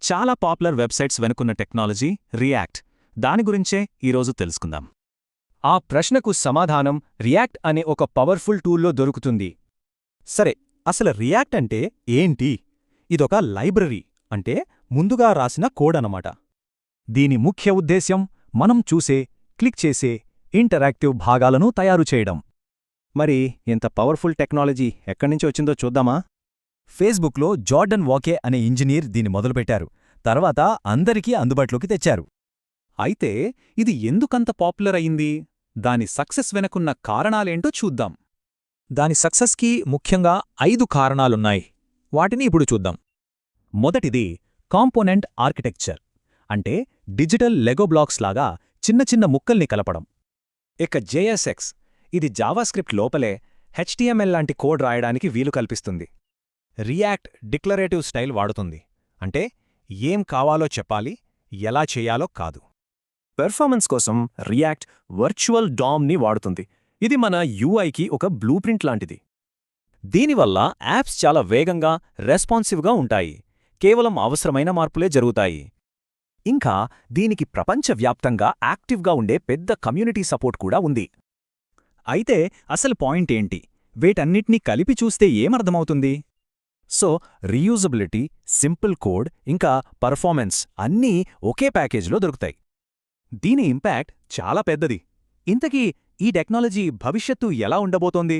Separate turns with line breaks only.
చాలా popular websites వెనుకున్న technology react. దాని గురించే ఈరోజు తెలుసుకుందాం.
ఆ ప్రశ్నకు సమాధానం రియాక్ట్ అనే ఒక పవర్ఫుల్ టూల్లో దొరుకుతుంది.
సరే, అసలు రియాక్ట్ అంటే ఏంటి? ఇదొక లైబ్రరీ, అంటే ముందుగా రాసిన కోడ్ అన్నమాట.
దీని ముఖ్య ఉద్దేశ్యం మనం చూసే, క్లిక్ చేసే ఇంటరాక్టివ్ భాగాలను తయారు చేయడం.
మరి ఇంత పవర్ఫుల్ టెక్నాలజీ ఎక్కడ్నుంచి వచ్చిందో చూద్దామా?
ఫేస్బుక్లో జార్డన్ వాకే అనే ఇంజనీర్ దీన్ని మొదలుపెట్టారు. తర్వాత అందరికీ అందుబాటులోకి తెచ్చారు.
అయితే ఇది ఎందుకంత పాపులర్ అయింది? దాని సక్సెస్ వెనకున్న కారణాలేంటో చూద్దాం.
దాని సక్సెస్కి ముఖ్యంగా 5 కారణాలున్నాయి. వాటిని ఇప్పుడు చూద్దాం.
మొదటిది కాంపోనెంట్ ఆర్కిటెక్చర్, అంటే డిజిటల్ లెగో బ్లాక్స్ లాగా చిన్న చిన్న ముక్కల్ని కలపడం.
ఇక JSX, ఇది జావాస్క్రిప్ట్ లోపలే HTML లాంటి కోడ్ రాయడానికి వీలు కల్పిస్తుంది. రియాక్ట్ డిక్లరేటివ్ స్టైల్ వాడుతుంది, అంటే ఏం కావాలో చెప్పాలి, ఎలా చేయాలో కాదు. పెర్ఫార్మెన్స్ కోసం రియాక్ట్ వర్చువల్ డామ్ని వాడుతుంది. ఇది మన UIకి ఒక బ్లూప్రింట్ లాంటిది. దీనివల్ల యాప్స్ చాలా వేగంగా, రెస్పాన్సివ్గా ఉంటాయి. కేవలం అవసరమైన మార్పులే జరుగుతాయి. ఇంకా దీనికి ప్రపంచవ్యాప్తంగా యాక్టివ్గా ఉండే పెద్ద కమ్యూనిటీ సపోర్ట్ కూడా ఉంది.
అయితే అసలు పాయింట్ ఏంటి? వీటన్నిటినీ కలిపి చూస్తే ఏమర్థమవుతుంది?
సో రీయూజబిలిటీ, సింపుల్ కోడ్, ఇంకా పర్ఫార్మెన్స్ అన్నీ ఒకే ప్యాకేజ్లో దొరుకుతాయి.
దీని ఇంపాక్ట్ చాలా పెద్దది. ఇంతకీ ఈ టెక్నాలజీ భవిష్యత్తు ఎలా ఉండబోతోంది?